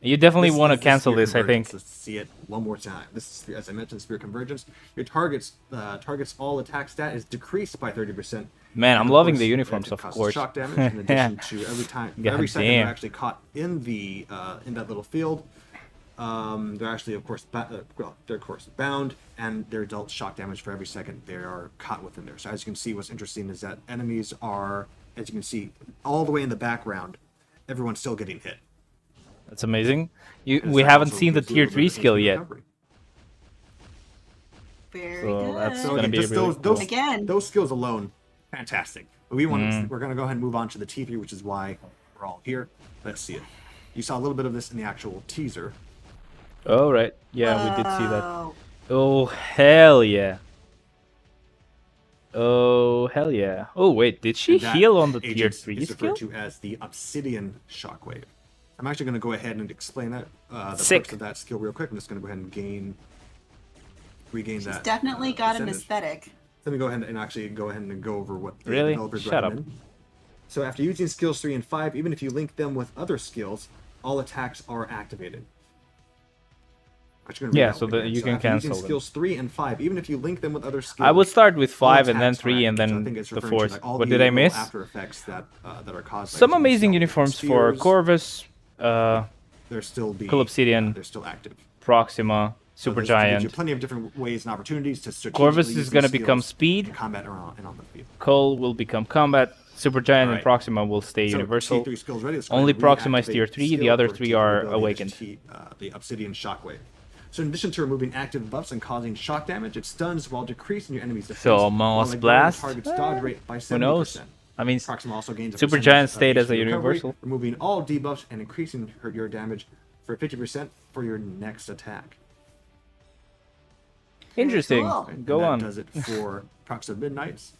You definitely This want to is the cancel spear this, I think. convergence. Let's see it one more time. This is, as I mentioned, spear convergence. Your target's all attack stat is decreased by 30%. Man, And I'm of loving course, the it uniforms, of causes course. shock damage in addition to every second damn. they're actually caught in the in that little field. They're actually, of course, they're of course bound, and they're dealt shock damage for every second they are caught within there. So as you can see, what's interesting is that enemies are, as you can see, all the way in the background. Everyone's still getting hit. That's amazing. And We that haven't also seen the gives a tier little 3 bit of skill instant yet. recovery. Very So good. that's So gonna again, be just really those, cool. Again. those skills alone, fantastic. But we're going to go ahead and move on to the T3, which is why we're all here. Let's see it. You saw a little bit of this in the actual teaser. Oh, right. Yeah, we did see that. Whoa. Oh, hell yeah. Oh, hell yeah. Oh, wait, did she And that heal on the tier agent 3 is skill? referred to as the Obsidian Shockwave. I'm actually going to go ahead and explain that the Sick. perks of that skill real quick. I'm just going to go ahead and regain She's that. definitely got an percentage. aesthetic. Let me go ahead and actually go ahead and go over what the Really? developers Shut up. recommend. So after using skills 3 and 5, even if you link them with other skills, all attacks are activated. But you're gonna read Yeah, that so one that again. you can after using cancel them. skills 3 and 5, even if you link them with other skills, I would start with all 5 and then attacks are 3 and activated. So I then think it's the referring to, 4th. like, all What the did I little miss? After effects that are caused by Some using amazing stealth. uniforms for Spears, Corvus, They're still Cool Obsidian. They're still active. Proxima, So Super this gives you Giant. plenty of different ways and opportunities to strategically Corvus use is these going to become skills speed. in combat and on the field. Cole will become combat. Super Giant and Alright. Proxima will stay So, universal. T3 skills ready. Let's go Only ahead and Proxima is reactivate tier 3, the skill other for 3 T3 are ability, which is awakened. the Obsidian Shockwave. So in addition to removing active buffs and causing shock damage, it stuns while decreasing your enemy's defense. So Moss Blast? Target's dodge rate by 70%. Who knows? I mean, Proxima also gains a Supergiant percentage stayed of as a HP recovery, universal. removing all debuffs and increasing your damage for 50% for your next attack. Interesting. Cool. Go that on. Does it for Proxima Midnight's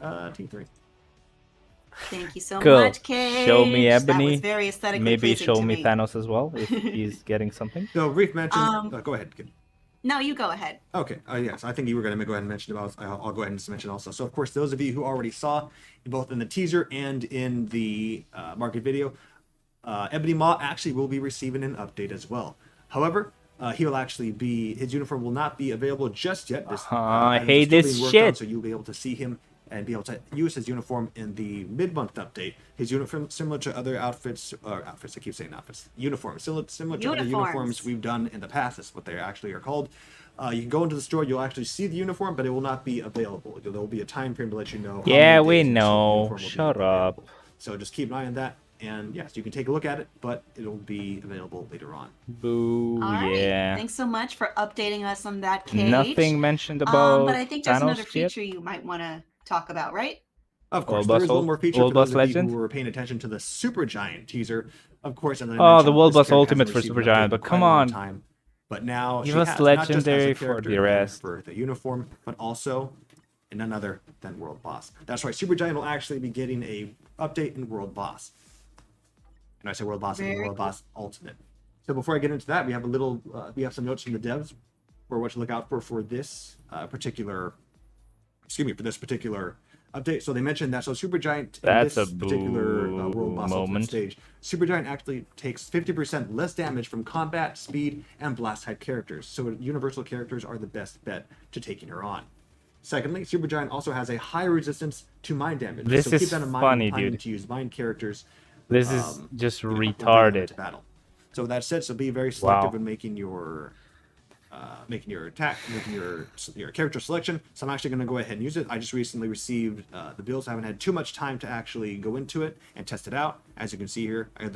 T3. Thank you so Cool. much, Kate. Show me That Ebony. was very aesthetically Maybe pleasing show to me Thanos as well if he's getting something. So Reef mentioned. Go ahead. Kim. No, you go ahead. Okay. Yes, I think you were going to go ahead and mention about. I'll go ahead and mention also. So of course, those of you who already saw, both in the teaser and in the market video, Ebony Maw actually will be receiving an update as well. However, he will actually be. His uniform will not be available just yet. I hate this shit. So you'll be able to see him and be able to use his uniform in the mid-month update. His uniform, similar to other outfits, I keep saying outfits, uniforms, similar to other uniforms we've done in the past. That's what they actually are called. You can go into the store, you'll actually see the uniform, but it will not be available. There will be a time frame to let you know. Yeah, we know. Shut up. So just keep an eye on that. And yes, you can take a look at it, but it'll be available later on. Boo, All right. yeah. Thanks so much for updating us on that, Kate. Nothing mentioned about but I think there's Thanos another yet? feature you might want to talk about, right? Of course, World there is Boss one more feature World for those Boss of you Legend? who were paying attention to the Supergiant teaser. Of course, as I Oh, mentioned, the World this Boss character Ultimate hasn't for received an Supergiant, update but in quite come a long on. time. But now Give she us has, not just as a legendary for character the and rest. for the uniform, but also in none other than World Boss. That's right, Supergiant will actually be getting a update in World Boss. And I say World Boss, I mean World Boss Ultimate. So before I get into that, we have some notes from the devs for what to look out for this particular update. So they mentioned that Supergiant That's in this a particular boo World Boss Ultimate moment. stage, Supergiant actually takes 50% less damage from combat, speed, and blast type characters. So universal characters are the best bet to taking her on. Secondly, Supergiant also has a high resistance to mind damage. This so is keep that in mind funny, when planning dude. to use mind characters. This is just when bringing them retarded. into battle. So with that said, so be very selective Wow. in making your character selection. So I'm actually going to go ahead and use it. I just recently received the builds. I haven't had too much time to actually go into it and test it out. As you can see here, I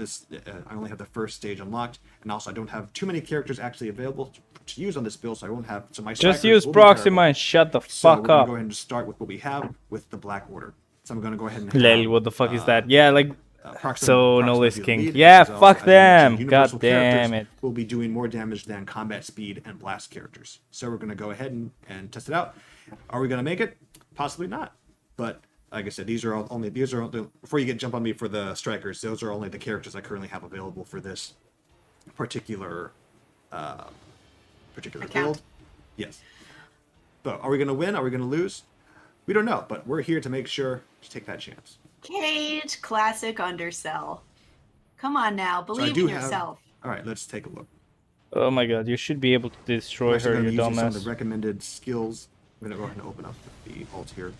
only have the first stage unlocked, and also I don't have too many characters actually available to use on this build, so I won't have. So my Just strikers use will be Proxima terrible. and shut the So we're fuck gonna up. go ahead and just start with what we have with the Black Order. So I'm going to go ahead and Lel, what the fuck is that? Yeah, like Proxima so will no be list the king. lead, Yeah, because fuck as I mentioned, them. universal God damn characters it. will be doing more damage than combat speed and blast characters. So we're going to go ahead and test it out. Are we going to make it? Possibly not. But like I said, these are only before you jump on me for the strikers. Those are only the characters I currently have available for this particular build. Yes. So are we going to win? Are we going to lose? We don't know, but we're here to make sure to take that chance. Cage, classic undersell. Come on now, So I believe do in yourself. All right, let's take a look. Oh my god, you should be able to destroy I'm actually her, going you to be using some of dumbass. the recommended skills. I'm going to go ahead and open up the alt here.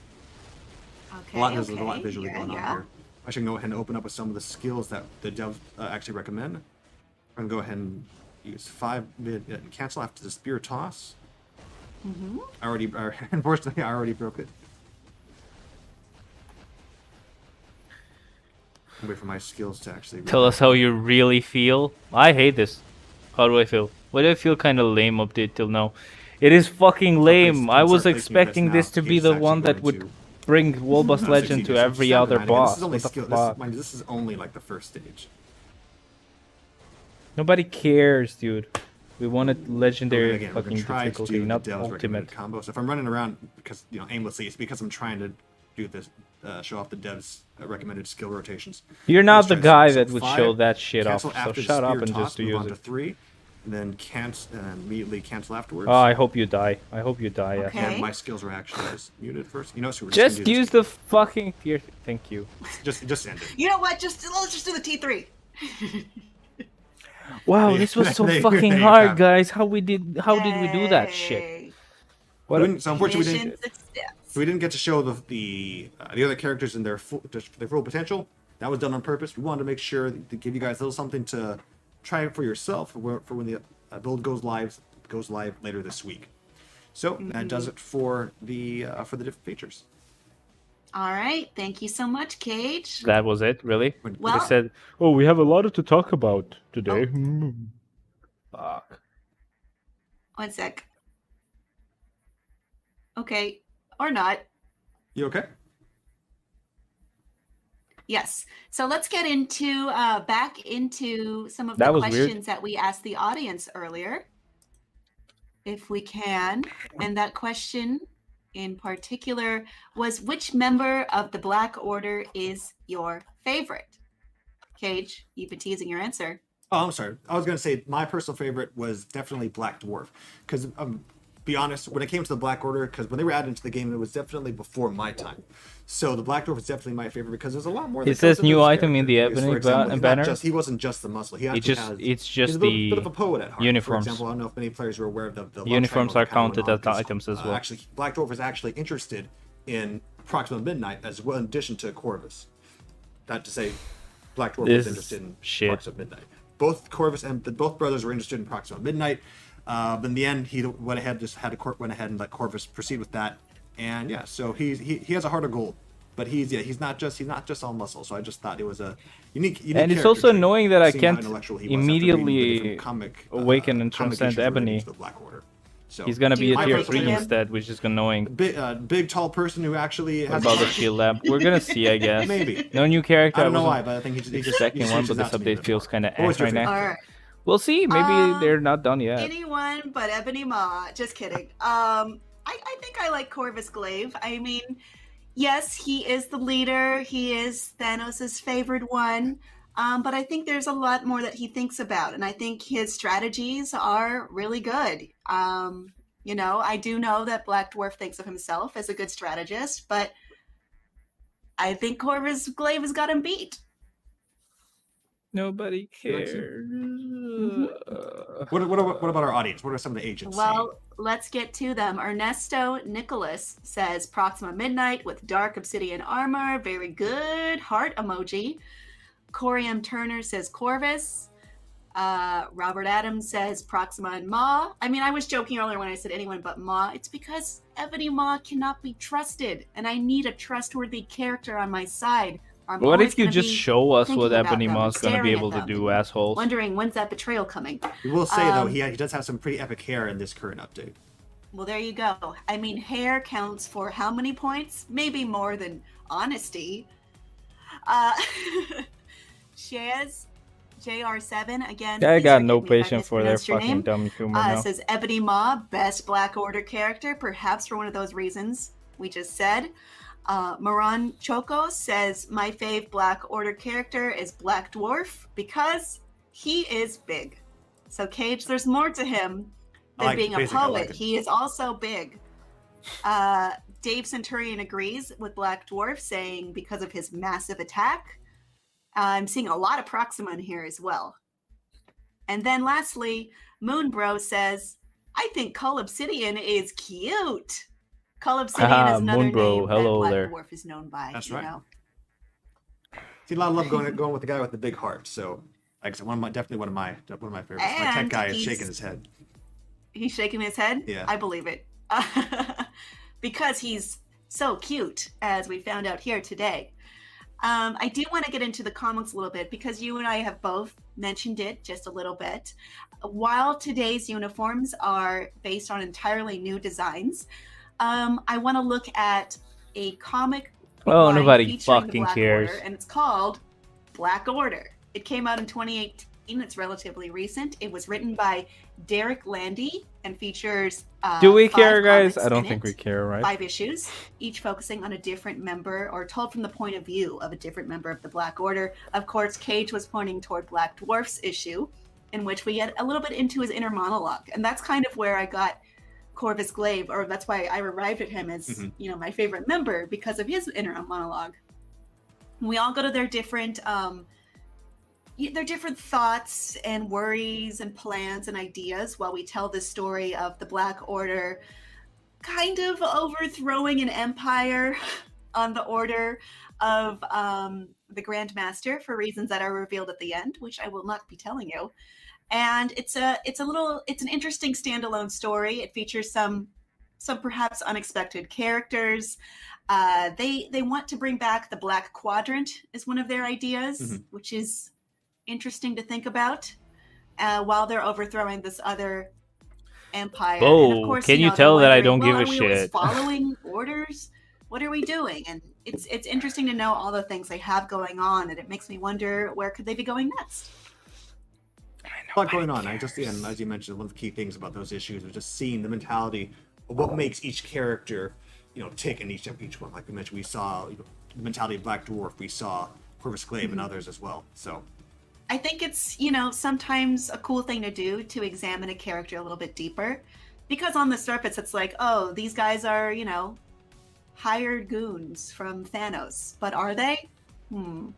Okay, There's a lot visually yeah, going on yeah. here. I should go ahead and open up with some of the skills that the devs actually recommend. I'm going to go ahead and use 5 mid and cancel after the spear toss. Unfortunately, I already broke it. Wait for my skills to actually. Tell us how you really feel. I hate this. How do I feel? Why do I feel kind of lame update till now? It is fucking lame. I was expecting this to be the one that would bring World Boss Legend to every other boss. This is only What the skill. fuck? This is only like the first stage. Nobody cares, dude. We wanted legendary Again, we're fucking gonna try to difficulty, do not the devs recommended ultimate. combos. If I'm running around because aimlessly, it's because I'm trying to do this, show off the devs recommended skill rotations. You're not Let's the try guy this. that So would 5, show that shit off. cancel So after the shut up spear and toss, just move use on to it. 3, and then cancel and immediately cancel afterwards. Oh, I hope you die. I hope you die. Yeah. Okay. And my skills are actually just muted first. You know, so we're Just gonna do use the fucking tier. Thank you. this. Just end it. You know what? Let's just do the T3. Wow, There- this was so there you fucking have hard, it. guys. How did we do that shit? Yay. What? So unfortunately, Mission success. we didn't get to show the other characters in their full potential. That was done on purpose. We wanted to make sure to give you guys a little something to try for yourself for when the build goes live later this week. So that does it for the different features. All right. Thank you so much, Cage. That was it, really? Well- They said, "Oh, we have a lot to talk about today." Fuck. 1 sec. Okay, or not. You okay? Yes. So let's get into back into some of the That was questions weird. that we asked the audience earlier, if we can. And that question in particular was, which member of the Black Order is your favorite? Cage, you've been teasing your answer. Oh, I'm sorry. I was going to say my personal favorite was definitely Black Dwarf. Because, be honest, when it came to the Black Order, because when they were added into the game, it was definitely before my time. So the Black Dwarf was definitely my favorite because there's a lot more. It says new item in the ebony banner. He wasn't just the muscle. It's just he's a bit of a poet at heart. uniforms. For example, I don't know if many players are aware of the uniforms are counted as items as well. Actually, Black Dwarf is actually interested in Proxima Midnight as well, in addition to Corvus. Not to say Black Dwarf was interested in Proxima Midnight. Both Corvus and both brothers were interested in Proxima Midnight. But in the end, he went ahead, went ahead and let Corvus proceed with that. And yeah, so he has a heart of gold, but he's not just all muscle. So I just thought it was a unique. And it's also annoying that I can't he immediately awaken and transcend Ebony. The Black Order. So he's gonna be a tier 3 him? instead, which is annoying. Big tall person who actually has about the shield lamp. We're gonna see, I guess. Maybe. No new character. I don't know why, but I think he's the second one, but this update feels kind of ass right now. All right. We'll see. Maybe they're not done yet. Anyone but Ebony Maw. Just kidding. I think I like Corvus Glaive. I mean, yes, he is the leader. He is Thanos' favorite one. But I think there's a lot more that he thinks about, and I think his strategies are really good. You know, I do know that Black Dwarf thinks of himself as a good strategist, but I think Corvus Glaive has got him beat. Nobody cares. What about our audience? What are some of the agents saying? Well, let's get to them. Ernesto Nicholas says Proxima Midnight with dark obsidian armor. Very good. Heart emoji. Corey M. Turner says Corvus. Robert Adams says Proxima and Ma. I mean, I was joking earlier when I said anyone but Ma. It's because Ebony Ma cannot be trusted, and I need a trustworthy character on my side. What if you just show us what Ebony Maw's going to be able to do, assholes? Wondering, when's that betrayal coming? We will say, though, he does have some pretty epic hair in this current update. Well, there you go. I mean, hair counts for how many points? Maybe more than honesty. Shaz, JR7, again. I got no patience for their fucking dumb humor now. Says Ebony Maw, best Black Order character, perhaps for one of those reasons we just said. Moran Choco says, my fave Black Order character is Black Dwarf because he is big. So, Cage, there's more to him than being a poet. He is also big. Dave Centurion agrees with Black Dwarf, saying because of his massive attack. I'm seeing a lot of Proxima in here as well. And then lastly, Moonbro says, I think Cull Obsidian is cute. Cull Obsidian is another name that Black Dwarf is known by. That's right. Know? See, a lot of love going with the guy with the big heart. So, like I said, definitely one of my favorites. And my tech guy is shaking his head. He's shaking his head? Yeah. I believe it. Because he's so cute, as we found out here today. I do want to get into the comics a little bit because you and I have both mentioned it just a little bit. While today's uniforms are based on entirely new designs, I want to look at a comic. Oh, nobody fucking cares. Order, and it's called Black Order. It came out in 2018. It's relatively recent. It was written by Derek Landy and features. Do we care, guys? I don't think we care, right? 5 issues, each focusing on a different member or told from the point of view of a different member of the Black Order. Of course, Cage was pointing toward Black Dwarf's issue, in which we get a little bit into his inner monologue. And that's kind of where I got Corvus Glaive, or that's why I arrived at him as, my favorite member because of his inner monologue. We all go to their different thoughts and worries and plans and ideas while we tell the story of the Black Order kind of overthrowing an empire on the order of the Grand Master for reasons that are revealed at the end, which I will not be telling you. And it's an interesting standalone story. It features some perhaps unexpected characters. They want to bring back the Black Quadrant is one of their ideas, which is interesting to think about while they're overthrowing this other Empire. Oh, and of course, can you they're tell that I wondering, don't give well, a are we always shit? following orders? What are we doing? And it's interesting to know all the things they have going on, and it makes me wonder where could they be going next. A lot going on. I just, and as you mentioned, one of the key things about those issues was just seeing the mentality of what makes each character, tick in each one. Like we mentioned, we saw the mentality of Black Dwarf, we saw Corvus and others as well. So I think it's, sometimes a cool thing to do to examine a character a little bit deeper, because on the surface it's like, oh, these guys are, hired goons from Thanos, but are they? And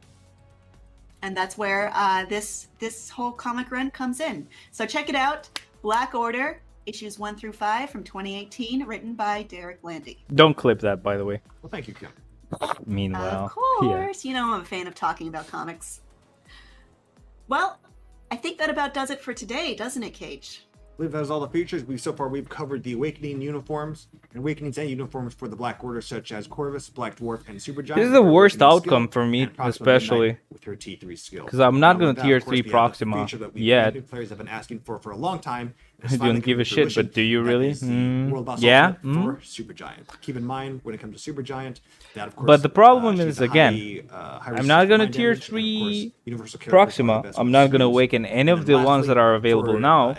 that's where this whole comic run comes in. So check it out. Black Order, issues 1 through 5 from 2018, written by Derek Landy. Don't clip that, by the way. Well, thank you, Kim. Meanwhile, of course, I'm a fan of talking about comics. Well, I think that about does it for today, doesn't it, Cage? I believe that was all the features. We've covered the Awakening uniforms and Awakenings and uniforms for the Black Order, such as Corvus, Black Dwarf, and Supergiant. This is the worst outcome for me, especially with her T3 skill. Because I'm not going to tier 3 Proxima yet. Players have been asking for a long time. I don't give a shit, but do you really? Yeah. For Supergiant. Keep in mind when it comes to Supergiant, that of course. But the problem is again, I'm not going to tier 3 Proxima. I'm not going to awaken any of the ones that are available now.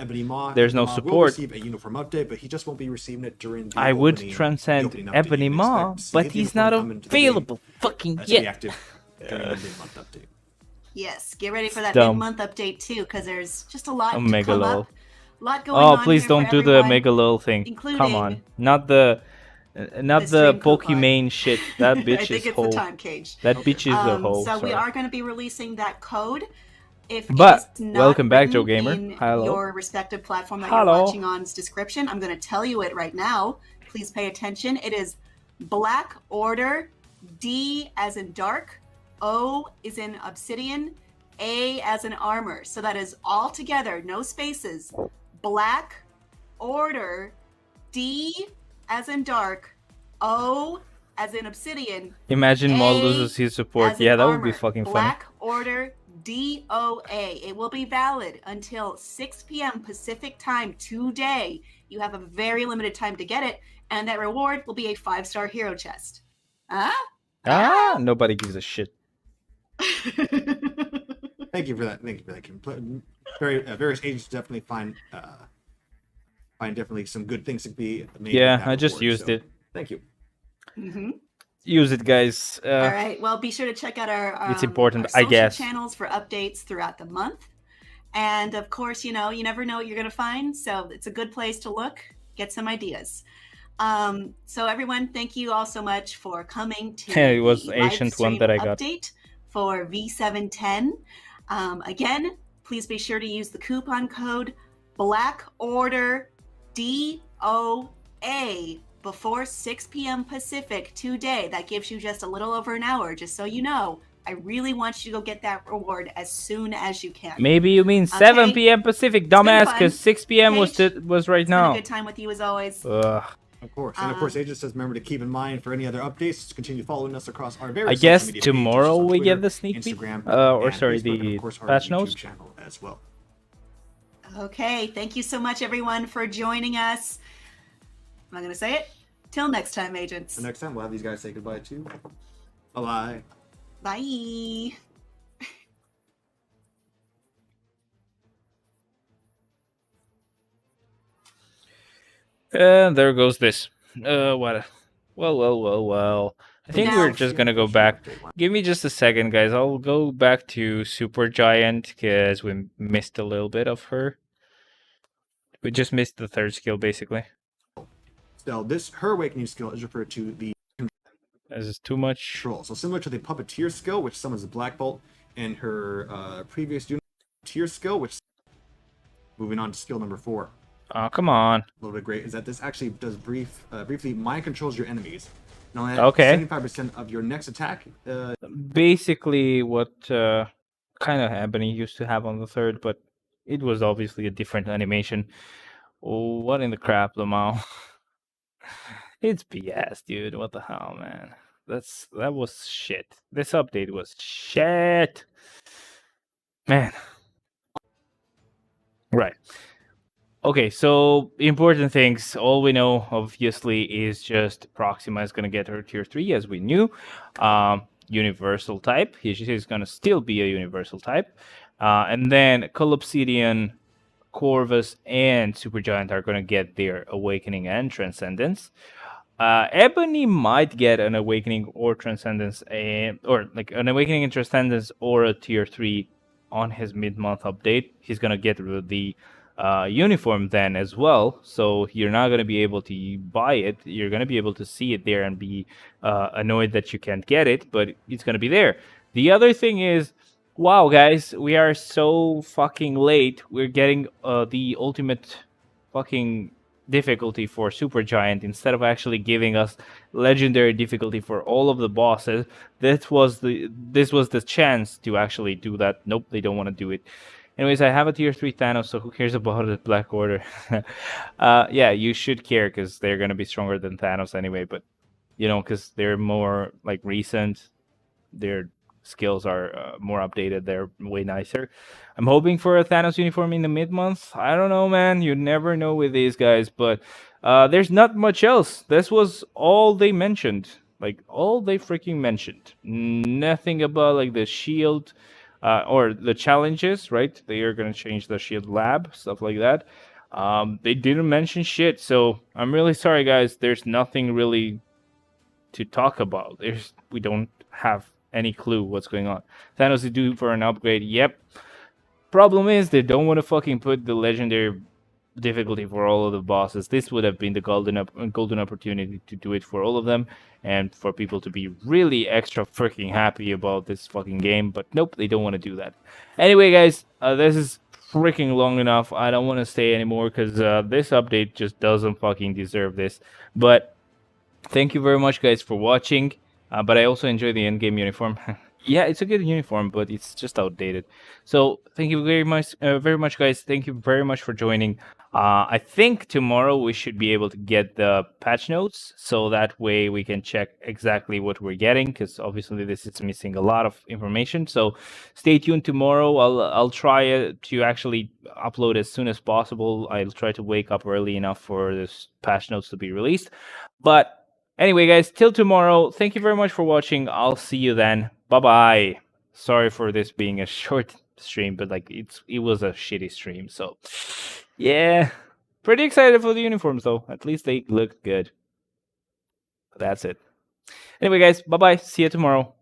There's no support. A uniform update, but he just won't be receiving it during the I would transcend Ebony Maw, but he's not available fucking yet. Active during the mid-month update. Yes, get ready for that mid-month update too, because there's just a lot to come up. A lot going on. Oh, please don't do the Mega Lol thing. Come on, not the Pokimane shit. That bitch I think is it's whole. the time cage. That bitch is a hoe. So we are going to be releasing that code. But welcome back, Joe Gamer. Hello. Your respective platform that you're watching on's description. I'm going to tell you it right now. Please pay attention. It is Black Order, D as in dark, O is in Obsidian, A as in armor. So that is all together, no spaces. Black Order, D as in dark, O as in Obsidian. Imagine Maul loses his support. Yeah, that would be fucking funny. Black Order, DOA. It will be valid until 6 p.m. Pacific time today. You have a very limited time to get it, and that reward will be a 5-star hero chest. Nobody gives a shit. Thank you for that. Kim. Various agents definitely find definitely some good things to be made. Yeah, I just used it. Thank you. Use it, guys. All right. Well, be sure to check out our it's important, our I guess, channels for updates throughout the month. And of course, you never know what you're going to find, so it's a good place to look, get some ideas. So everyone, thank you all so much for coming to it was the ancient one that I got. Update for V710. Again, please be sure to use the coupon code Black Order DOA before 6 p.m. Pacific today. That gives you just a little over an hour, just so you know. I really want you to go get that reward as soon as you can. Maybe you mean 7 p.m. Pacific, dumbass, because 6 p.m. was right now. It's been a good time with you as always. Of course. And of course, Agent says remember to keep in mind for any other updates, continue following us across our various I guess social media tomorrow pages, we Twitter, get the sneak peek. Instagram, the of course, our patch YouTube notes channel as well. Okay, thank you so much, everyone, for joining us. I'm not going to say it. Till next time, agents. Next time, we'll have these guys say goodbye too. Bye-bye. Bye. And there goes this. What? Well. I think we're just gonna go back. Give me just a second, guys. I'll go back to Supergiant because we missed a little bit of her. We just missed the third skill, basically. So her awakening skill is referred to the This is too much. Control. So similar to the Puppeteer skill, which summons the Black Bolt, and her previous Tier skill, which moving on to skill number 4. Oh, come on. A little bit great is that this actually does briefly mind controls your enemies. Now, okay. 75% of your next attack. Basically, what kind of Ebony used to have on the third, but it was obviously a different animation. Oh, what in the crap, Lamau? It's BS, dude. What the hell, man? That was shit. This update was shit. Man. Right. Okay, so important things. All we know, obviously, is just Proxima is going to get her tier 3, as we knew. Universal type. She's going to still be a universal type. And then Obsidian, Corvus, and Supergiant are going to get their Awakening and Transcendence. Ebony might get an Awakening or Transcendence, or like an Awakening and Transcendence or a tier 3 on his mid-month update. He's going to get the uniform then as well, so you're not going to be able to buy it. You're going to be able to see it there and be annoyed that you can't get it, but it's going to be there. The other thing is, wow, guys, we are so fucking late. We're getting the ultimate fucking difficulty for Supergiant instead of actually giving us legendary difficulty for all of the bosses. This was the chance to actually do that. Nope, they don't want to do it. Anyways, I have a tier 3 Thanos, so who cares about the Black Order? Yeah, you should care because they're going to be stronger than Thanos anyway, but, you know, because they're more, like, recent. Their skills are more updated. They're way nicer. I'm hoping for a Thanos uniform in the mid-month. I don't know, man. You never know with these guys, but there's not much else. This was all they mentioned. Like, all they freaking mentioned. Nothing about, like, the shield... or the challenges, right? They are going to change the shield lab, stuff like that. They didn't mention shit, so I'm really sorry, guys. There's nothing really to talk about. We don't have any clue what's going on. Thanos is due for an upgrade. Yep. Problem is, they don't want to fucking put the legendary difficulty for all of the bosses. This would have been the golden opportunity to do it for all of them and for people to be really extra freaking happy about this fucking game, but nope, they don't want to do that. Anyway, guys, this is freaking long enough. I don't want to stay anymore because this update just doesn't fucking deserve this. But thank you very much, guys, for watching. But I also enjoy the endgame uniform. Yeah, it's a good uniform, but it's just outdated. So thank you very much, guys. Thank you very much for joining. I think tomorrow we should be able to get the patch notes, so that way we can check exactly what we're getting, because obviously this is missing a lot of information. So stay tuned tomorrow. I'll try to actually upload as soon as possible. I'll try to wake up early enough for this patch notes to be released. But anyway, guys, till tomorrow. Thank you very much for watching. I'll see you then. Bye-bye. Sorry for this being a short stream, but like it was a shitty stream. So yeah, pretty excited for the uniforms though. At least they look good. But that's it. Anyway, guys, bye-bye. See you tomorrow.